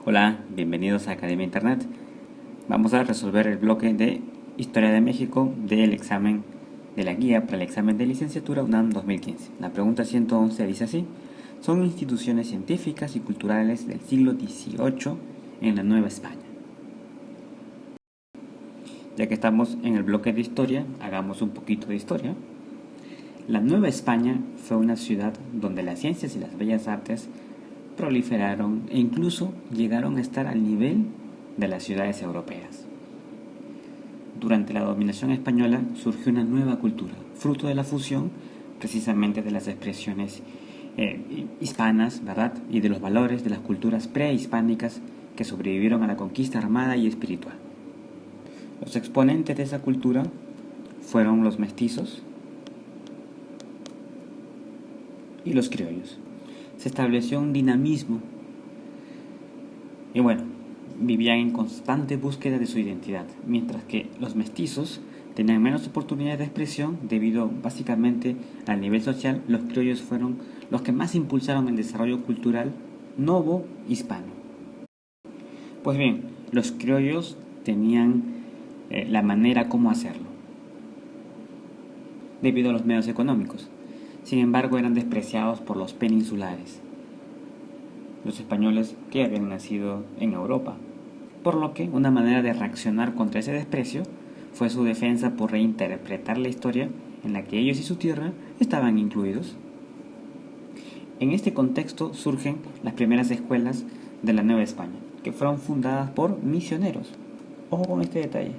Hola, bienvenidos a Academia Internet. Vamos a resolver el bloque de Historia de México del examen de la guía para el examen de licenciatura UNAM 2015. La pregunta 111 dice así: son instituciones científicas y culturales del siglo XVIII en la Nueva España. Ya que estamos en el bloque de historia, hagamos un poquito de historia. La Nueva España fue una ciudad donde las ciencias y las bellas artes proliferaron e incluso llegaron a estar al nivel de las ciudades europeas. Durante la dominación española surgió una nueva cultura, fruto de la fusión precisamente de las expresiones hispanas, ¿verdad? Y de los valores de las culturas prehispánicas que sobrevivieron a la conquista armada y espiritual. Los exponentes de esa cultura fueron los mestizos y los criollos. Se estableció un dinamismo y vivían en constante búsqueda de su identidad, mientras que los mestizos tenían menos oportunidades de expresión debido básicamente al nivel social. Los criollos fueron los que más impulsaron el desarrollo cultural novo hispano. Pues bien, los criollos tenían la manera como hacerlo, debido a los medios económicos. Sin embargo, eran despreciados por los peninsulares, los españoles que habían nacido en Europa, por lo que una manera de reaccionar contra ese desprecio fue su defensa por reinterpretar la historia en la que ellos y su tierra estaban incluidos. En este contexto surgen las primeras escuelas de la Nueva España, que fueron fundadas por misioneros. Ojo con este detalle.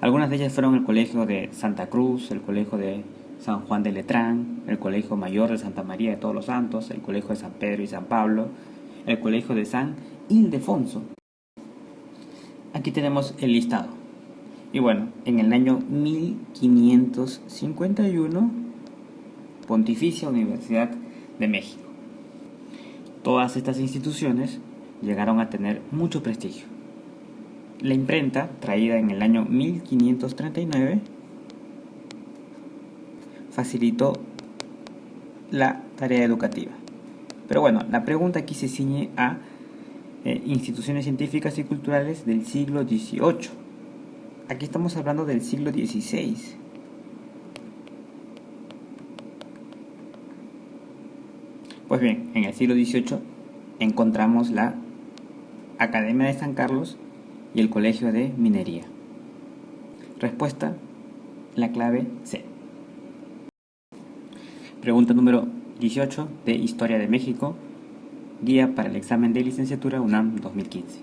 Algunas de ellas fueron el Colegio de Santa Cruz, el Colegio de San Juan de Letrán, el Colegio Mayor de Santa María de Todos los Santos, el Colegio de San Pedro y San Pablo, el Colegio de San Ildefonso. Aquí tenemos el listado. Y en el año 1551, Pontificia Universidad de México. Todas estas instituciones llegaron a tener mucho prestigio. La imprenta, traída en el año 1539, facilitó la tarea educativa. Pero la pregunta aquí se ciñe a instituciones científicas y culturales del siglo XVIII. Aquí estamos hablando del siglo XVI. Pues bien, en el siglo XVIII encontramos la Academia de San Carlos y el Colegio de Minería. Respuesta: la clave C. Pregunta número 18 de Historia de México, guía para el examen de licenciatura UNAM 2015.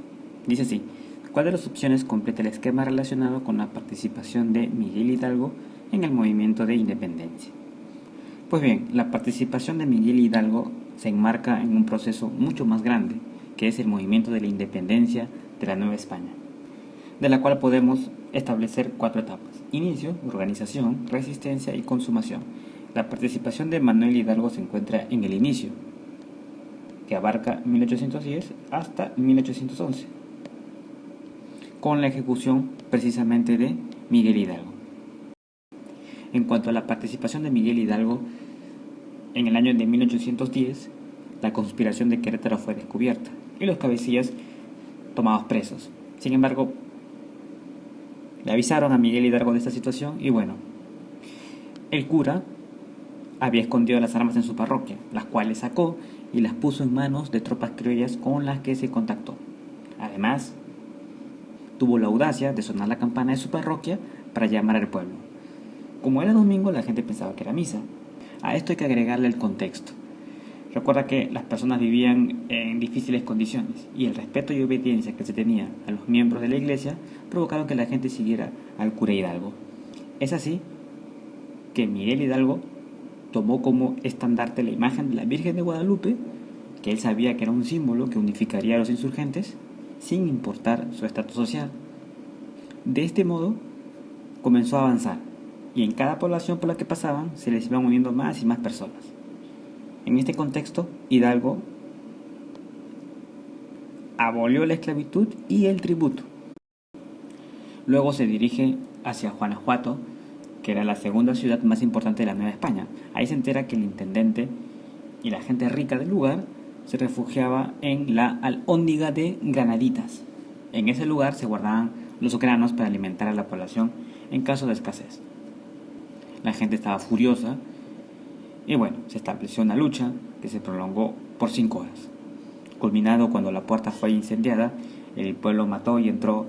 Dice así: ¿cuál de las opciones completa el esquema relacionado con la participación de Miguel Hidalgo en el movimiento de independencia? Pues bien, la participación de Miguel Hidalgo se enmarca en un proceso mucho más grande, que es el movimiento de la independencia de la Nueva España, de la cual podemos establecer 4 etapas: inicio, organización, resistencia y consumación. La participación de Manuel Hidalgo se encuentra en el inicio, que abarca 1810 hasta 1811, con la ejecución precisamente de Miguel Hidalgo. En cuanto a la participación de Miguel Hidalgo, en el año de 1810, la conspiración de Querétaro fue descubierta y los cabecillas tomados presos. Sin embargo, le avisaron a Miguel Hidalgo de esta situación y el cura había escondido las armas en su parroquia, las cuales sacó y las puso en manos de tropas criollas con las que se contactó. Además, tuvo la audacia de sonar la campana de su parroquia para llamar al pueblo. Como era domingo, la gente pensaba que era misa. A esto hay que agregarle el contexto. Recuerda que las personas vivían en difíciles condiciones y el respeto y obediencia que se tenía a los miembros de la iglesia provocaron que la gente siguiera al cura Hidalgo. Es así que Miguel Hidalgo tomó como estandarte la imagen de la Virgen de Guadalupe, que él sabía que era un símbolo que unificaría a los insurgentes sin importar su estatus social. De este modo comenzó a avanzar y en cada población por la que pasaban se les iban uniendo más y más personas. En este contexto, Hidalgo abolió la esclavitud y el tributo. Luego se dirige hacia Guanajuato, que era la segunda ciudad más importante de la Nueva España. Ahí se entera que el intendente y la gente rica del lugar se refugiaba en la Alhóndiga de Granaditas. En ese lugar se guardaban los granos para alimentar a la población en caso de escasez. La gente estaba furiosa y bueno, se estableció una lucha que se prolongó por 5 horas. Culminado cuando la puerta fue incendiada, el pueblo mató y entró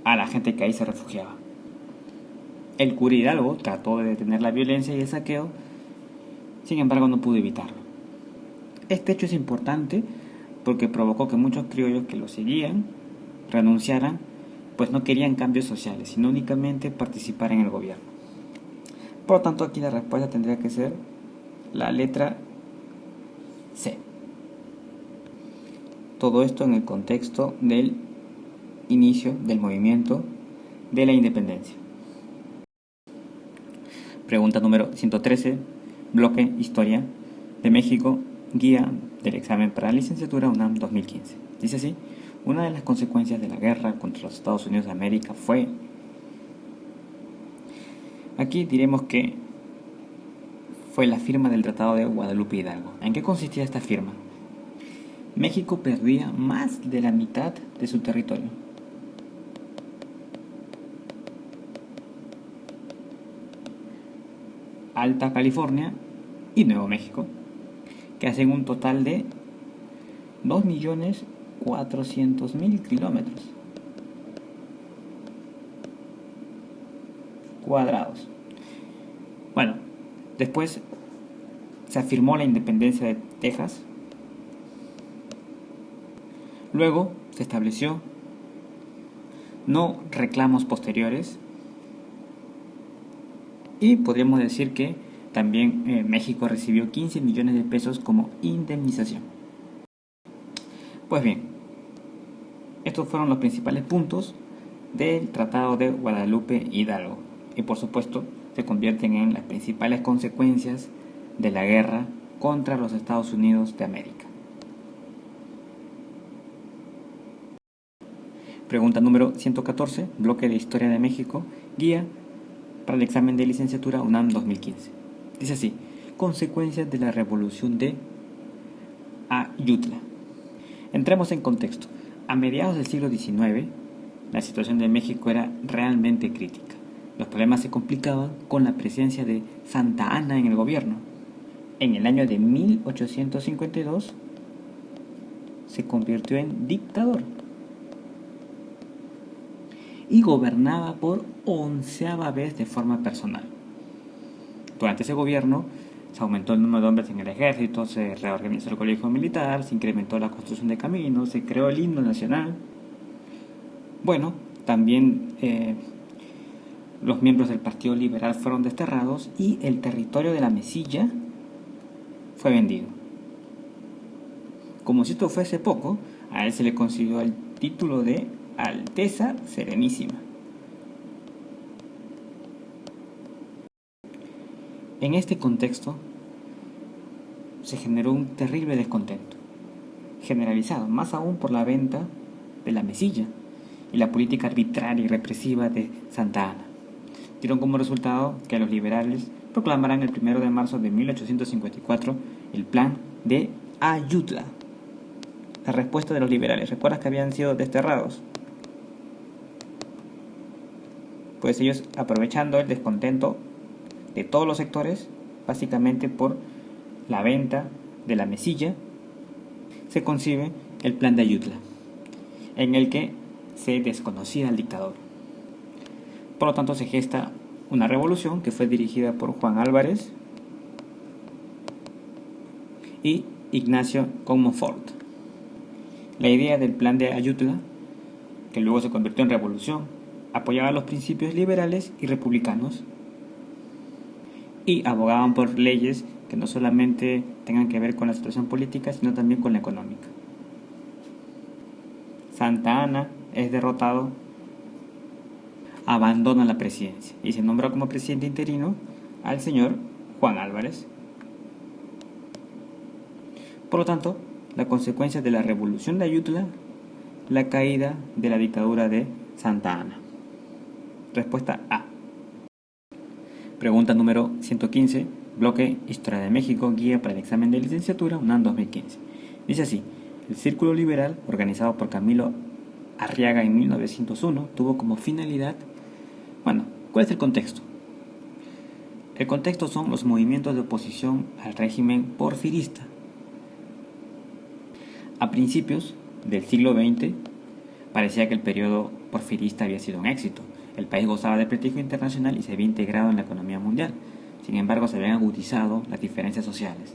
a la gente que ahí se refugiaba. El cura Hidalgo trató de detener la violencia y el saqueo, sin embargo no pudo evitarlo. Este hecho es importante porque provocó que muchos criollos que lo seguían renunciaran, pues no querían cambios sociales, sino únicamente participar en el gobierno. Por lo tanto, aquí la respuesta tendría que ser la letra C. Todo esto en el contexto del inicio del movimiento de la independencia. Pregunta número 113, bloque Historia de México, guía del examen para licenciatura UNAM 2015. Dice así: una de las consecuencias de la guerra contra los Estados Unidos de América fue... Aquí diremos que fue la firma del Tratado de Guadalupe Hidalgo. ¿En qué consistía esta firma? México perdía más de la mitad de su territorio. Alta California y Nuevo México, que hacen un total de 2.400.000 kilómetros cuadrados. Bueno, después se afirmó la independencia de Texas. Luego se estableció no reclamos posteriores. Y podríamos decir que también México recibió 15 millones de pesos como indemnización. Pues bien, estos fueron los principales puntos del Tratado de Guadalupe Hidalgo. Y por supuesto se convierten en las principales consecuencias de la guerra contra los Estados Unidos de América. Pregunta número 114, bloque de Historia de México, guía para el examen de licenciatura UNAM 2015. Dice así: consecuencias de la revolución de Ayutla. Entremos en contexto. A mediados del siglo XIX, la situación de México era realmente crítica. Los problemas se complicaban con la presencia de Santa Anna en el gobierno. En el año de 1852 se convirtió en dictador y gobernaba por 11ª vez de forma personal. Durante ese gobierno se aumentó el número de hombres en el ejército, se reorganizó el colegio militar, se incrementó la construcción de caminos, se creó el himno nacional. Bueno, también los miembros del Partido Liberal fueron desterrados y el territorio de la Mesilla fue vendido. Como si esto fuese poco, a él se le concedió el título de Alteza Serenísima. En este contexto se generó un terrible descontento, generalizado, más aún por la venta de la Mesilla y la política arbitraria y represiva de Santa Anna. Dieron como resultado que los liberales proclamaran el 1 de marzo de 1854 el Plan de Ayutla. La respuesta de los liberales: ¿recuerdas que habían sido desterrados? Pues ellos, aprovechando el descontento de todos los sectores, básicamente por la venta de la Mesilla, se concibe el Plan de Ayutla, en el que se desconocía al dictador. Por lo tanto, se gesta una revolución que fue dirigida por Juan Álvarez y Ignacio Comonfort. La idea del Plan de Ayutla, que luego se convirtió en revolución, apoyaba los principios liberales y republicanos y abogaban por leyes que no solamente tengan que ver con la situación política, sino también con la económica. Santa Anna es derrotado, abandona la presidencia y se nombra como presidente interino al señor Juan Álvarez. Por lo tanto, la consecuencia de la revolución de Ayutla, la caída de la dictadura de Santa Anna. Respuesta A. Pregunta número 115, bloque Historia de México, guía para el examen de licenciatura, UNAM 2015. Dice así: el Círculo Liberal, organizado por Camilo Arriaga en 1901, tuvo como finalidad... Bueno, ¿cuál es el contexto? El contexto son los movimientos de oposición al régimen porfirista. A principios del siglo XX, parecía que el periodo porfirista había sido un éxito. El país gozaba de prestigio internacional y se había integrado en la economía mundial. Sin embargo, se habían agudizado las diferencias sociales.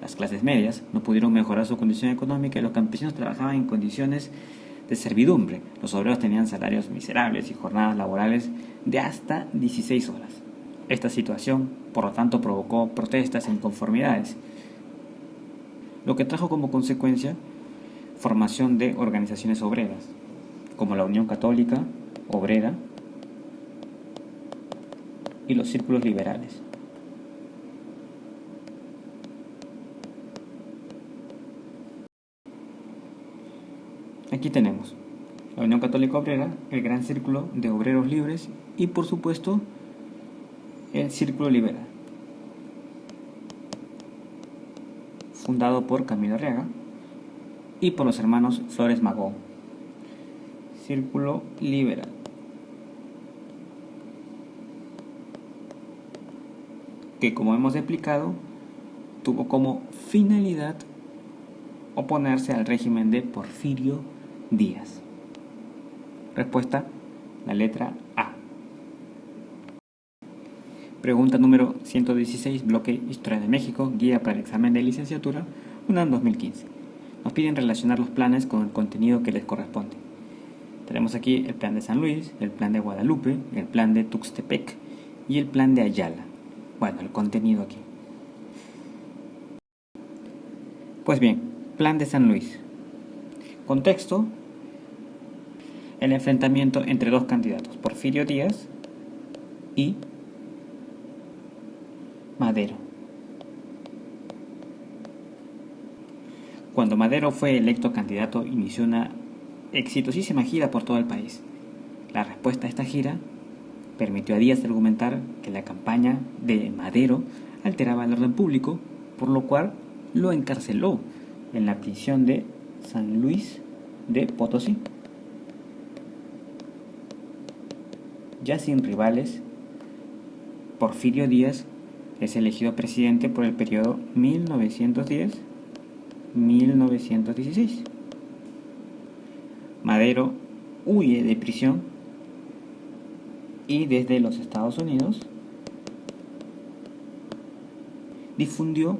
Las clases medias no pudieron mejorar su condición económica y los campesinos trabajaban en condiciones de servidumbre. Los obreros tenían salarios miserables y jornadas laborales de hasta 16 horas. Esta situación, por lo tanto, provocó protestas e inconformidades, lo que trajo como consecuencia formación de organizaciones obreras, como la Unión Católica Obrera y los círculos liberales. Aquí tenemos la Unión Católica Obrera, el Gran Círculo de Obreros Libres y, por supuesto, el Círculo Liberal, fundado por Camilo Arriaga y por los hermanos Flores Magón. Círculo Liberal, que, como hemos explicado, tuvo como finalidad oponerse al régimen de Porfirio Díaz. Respuesta: la letra A. Pregunta número 116, bloque Historia de México, guía para el examen de licenciatura, UNAM 2015. Nos piden relacionar los planes con el contenido que les corresponde. Tenemos aquí el plan de San Luis, el plan de Guadalupe, el plan de Tuxtepec y el plan de Ayala. Bueno, el contenido aquí. Pues bien, plan de San Luis. Contexto: el enfrentamiento entre dos candidatos, Porfirio Díaz y Madero. Cuando Madero fue electo candidato, inició una exitosísima gira por todo el país. La respuesta a esta gira permitió a Díaz argumentar que la campaña de Madero alteraba el orden público, por lo cual lo encarceló en la prisión de San Luis de Potosí. Ya sin rivales, Porfirio Díaz es elegido presidente por el periodo 1910-1916. Madero huye de prisión y desde los Estados Unidos difundió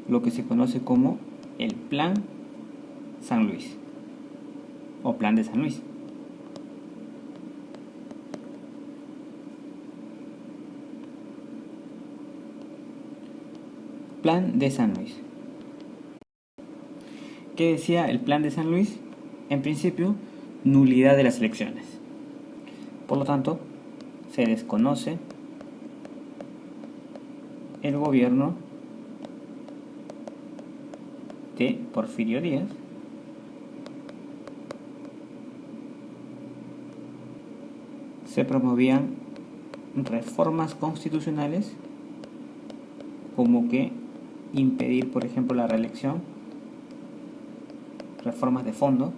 lo que se conoce como el Plan San Luis o Plan de San Luis. Plan de San Luis. ¿Qué decía el Plan de San Luis? En principio, nulidad de las elecciones. Por lo tanto, se desconoce el gobierno de Porfirio Díaz se promovían reformas constitucionales como que impedir, por ejemplo, la reelección, reformas de fondo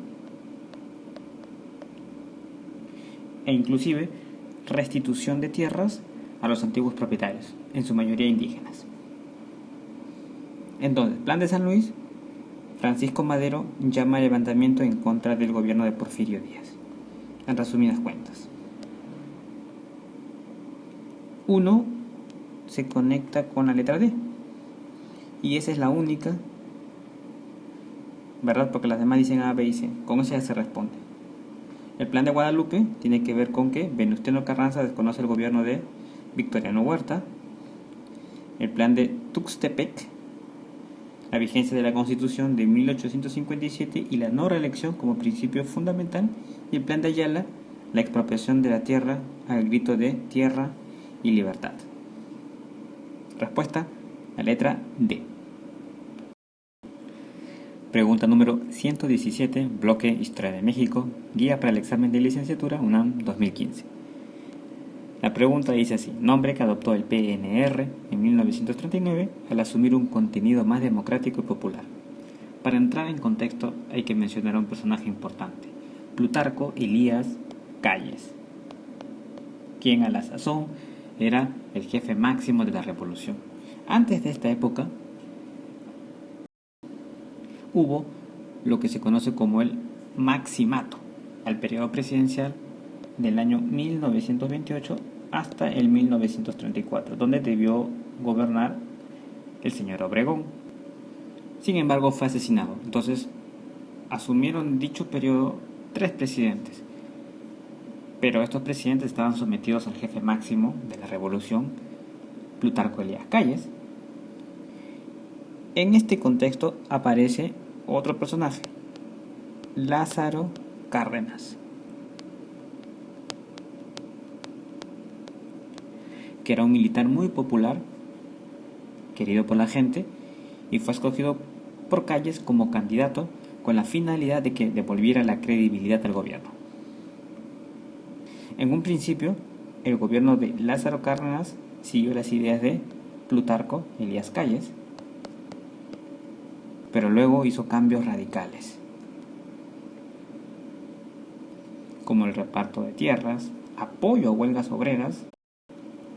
e inclusive restitución de tierras a los antiguos propietarios, en su mayoría indígenas. Entonces, Plan de San Luis, Francisco Madero llama al levantamiento en contra del gobierno de Porfirio Díaz. En resumidas cuentas, 1 se conecta con la letra D y esa es la única, ¿verdad? Porque las demás dicen A, B y C. Con eso ya se responde. El plan de Guadalupe tiene que ver con que Venustiano Carranza desconoce el gobierno de Victoriano Huerta. El plan de Tuxtepec, la vigencia de la Constitución de 1857 y la no reelección como principio fundamental. Y el plan de Ayala, la expropiación de la tierra al grito de tierra y libertad. Respuesta: la letra D. Pregunta número 117, bloque Historia de México, guía para el examen de licenciatura UNAM 2015. La pregunta dice así: nombre que adoptó el PNR en 1939 al asumir un contenido más democrático y popular. Para entrar en contexto hay que mencionar a un personaje importante, Plutarco Elías Calles, quien a la sazón era el jefe máximo de la revolución. Antes de esta época hubo lo que se conoce como el Maximato, al periodo presidencial del año 1928 hasta el 1934, donde debió gobernar el señor Obregón. Sin embargo, fue asesinado. Entonces, asumieron dicho periodo 3 presidentes. Pero estos presidentes estaban sometidos al jefe máximo de la revolución, Plutarco Elías Calles. En este contexto aparece otro personaje, Lázaro Cárdenas, que era un militar muy popular, querido por la gente, y fue escogido por Calles como candidato con la finalidad de que devolviera la credibilidad al gobierno. En un principio, el gobierno de Lázaro Cárdenas siguió las ideas de Plutarco Elías Calles, pero luego hizo cambios radicales, como el reparto de tierras, apoyo a huelgas obreras,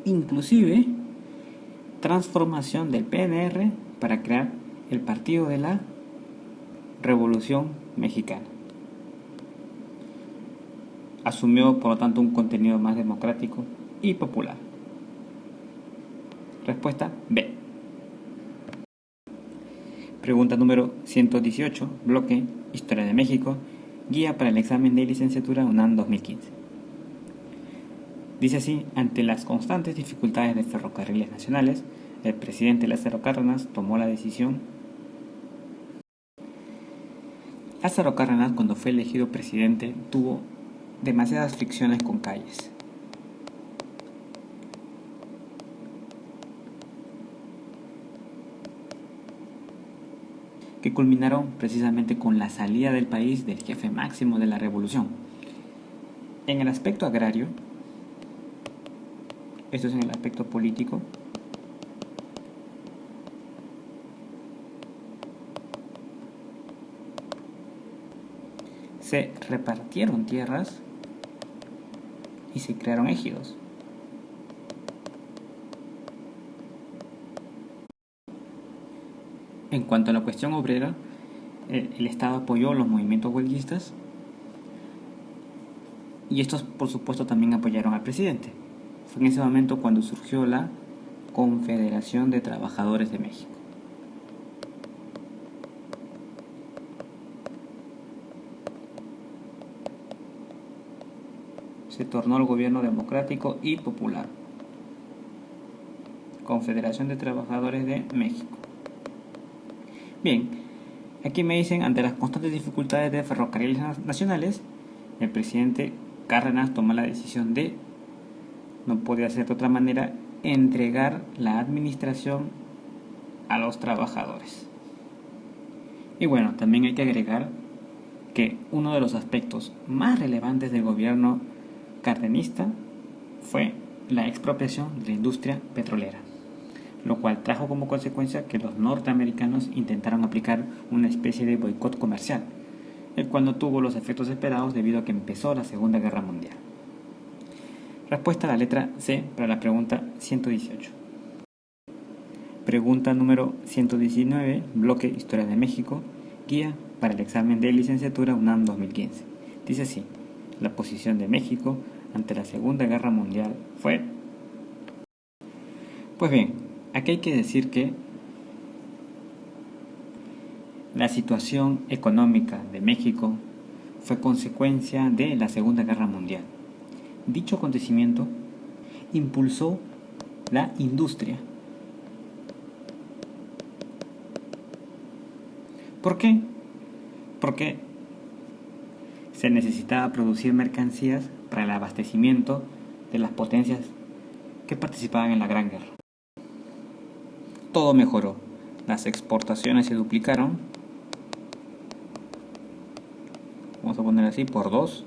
inclusive transformación del PNR para crear el Partido de la Revolución Mexicana. Asumió, por lo tanto, un contenido más democrático y popular. Respuesta B. Pregunta número 118, bloque Historia de México, guía para el examen de licenciatura UNAM 2015. Dice así: ante las constantes dificultades de ferrocarriles nacionales, el presidente Lázaro Cárdenas tomó la decisión. Lázaro Cárdenas, cuando fue elegido presidente, tuvo demasiadas fricciones con Calles. Que culminaron precisamente con la salida del país del jefe máximo de la revolución. En el aspecto agrario, esto es en el aspecto político, se repartieron tierras y se crearon ejidos. En cuanto a la cuestión obrera, el Estado apoyó los movimientos huelguistas y estos, por supuesto, también apoyaron al presidente. Fue en ese momento cuando surgió la Confederación de Trabajadores de México. Se tornó el gobierno democrático y popular. Confederación de Trabajadores de México. Bien, aquí me dicen, ante las constantes dificultades de ferrocarriles nacionales, el presidente Cárdenas tomó la decisión de, no podía ser de otra manera, entregar la administración a los trabajadores. Y bueno, también hay que agregar que uno de los aspectos más relevantes del gobierno cardenista fue la expropiación de la industria petrolera, lo cual trajo como consecuencia que los norteamericanos intentaron aplicar una especie de boicot comercial, el cual no tuvo los efectos esperados debido a que empezó la Segunda Guerra Mundial. Respuesta a la letra C para la pregunta 118. Pregunta número 119, bloque Historia de México, guía para el examen de licenciatura UNAM 2015. Dice así: la posición de México ante la Segunda Guerra Mundial fue... Pues bien, aquí hay que decir que la situación económica de México fue consecuencia de la Segunda Guerra Mundial. Dicho acontecimiento impulsó la industria. ¿Por qué? Porque se necesitaba producir mercancías para el abastecimiento de las potencias que participaban en la Gran Guerra. Todo mejoró, las exportaciones se duplicaron, vamos a poner así, por 2,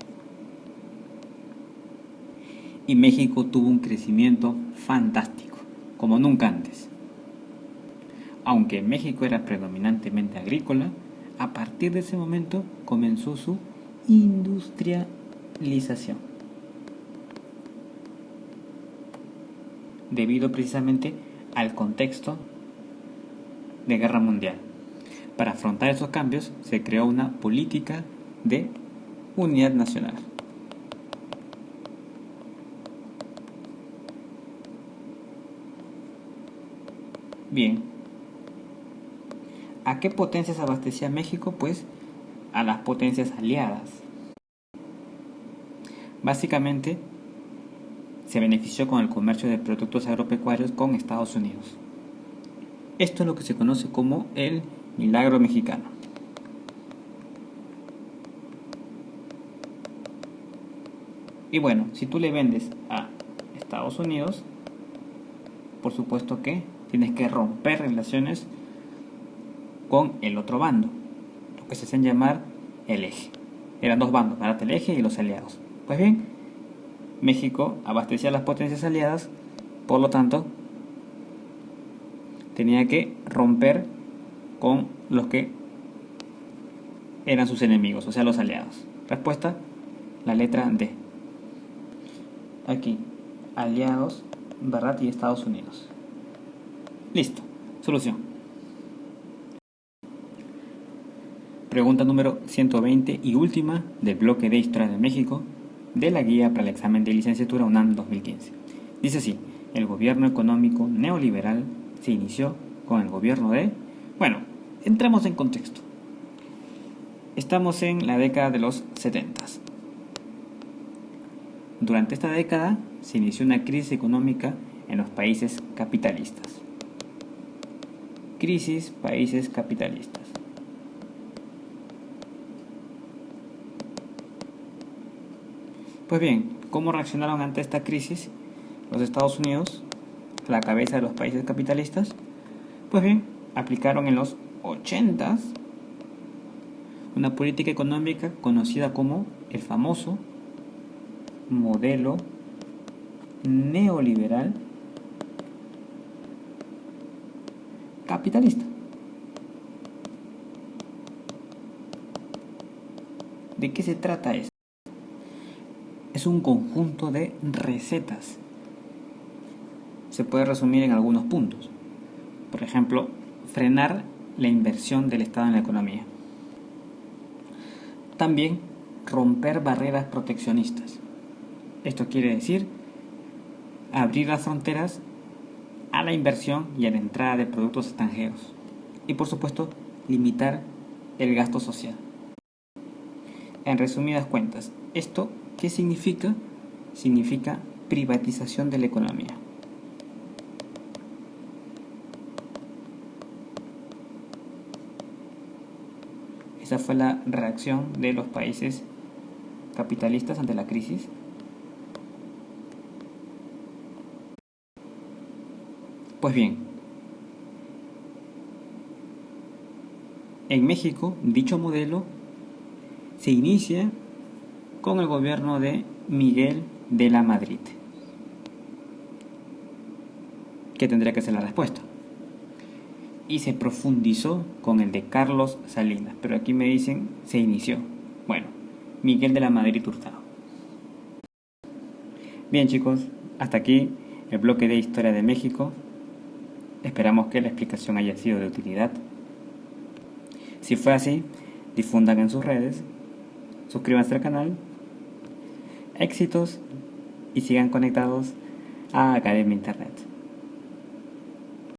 y México tuvo un crecimiento fantástico, como nunca antes. Aunque México era predominantemente agrícola, a partir de ese momento comenzó su industrialización, debido precisamente al contexto de guerra mundial. Para afrontar esos cambios se creó una política de unidad nacional. Bien, ¿a qué potencias abastecía México? Pues a las potencias aliadas. Básicamente, se benefició con el comercio de productos agropecuarios con Estados Unidos. Esto es lo que se conoce como el milagro mexicano. Y bueno, si tú le vendes a Estados Unidos, por supuesto que tienes que romper relaciones con el otro bando, lo que se hacen llamar el eje. Eran dos bandos, el eje y los aliados. Pues bien, México abastecía a las potencias aliadas, por lo tanto, tenía que romper con los que eran sus enemigos, o sea, los aliados. Respuesta, la letra D. Aquí, aliados, ¿verdad? Y Estados Unidos. Listo, solución. Pregunta número 120 y última del bloque de Historia de México de la guía para el examen de licenciatura UNAM 2015. Dice así: el gobierno económico neoliberal se inició con el gobierno de... Bueno, entremos en contexto. Estamos en la década de los 70. Durante esta década se inició una crisis económica en los países capitalistas. Crisis, países capitalistas. Pues bien, ¿cómo reaccionaron ante esta crisis los Estados Unidos, a la cabeza de los países capitalistas? Pues bien, aplicaron en los 80 una política económica conocida como el famoso modelo neoliberal capitalista. ¿De qué se trata esto? Es un conjunto de recetas. Se puede resumir en algunos puntos. Por ejemplo, frenar la inversión del Estado en la economía. También romper barreras proteccionistas. Esto quiere decir abrir las fronteras a la inversión y a la entrada de productos extranjeros. Y por supuesto, limitar el gasto social. En resumidas cuentas, ¿esto qué significa? Significa privatización de la economía. Esa fue la reacción de los países capitalistas ante la crisis. Pues bien, en México dicho modelo se inicia con el gobierno de Miguel de la Madrid. ¿Qué tendría que ser la respuesta? Y se profundizó con el de Carlos Salinas, pero aquí me dicen se inició. Bueno, Miguel de la Madrid Hurtado. Bien chicos, hasta aquí el bloque de Historia de México. Esperamos que la explicación haya sido de utilidad. Si fue así, difundan en sus redes, suscríbanse al canal, éxitos y sigan conectados a Academia Internet.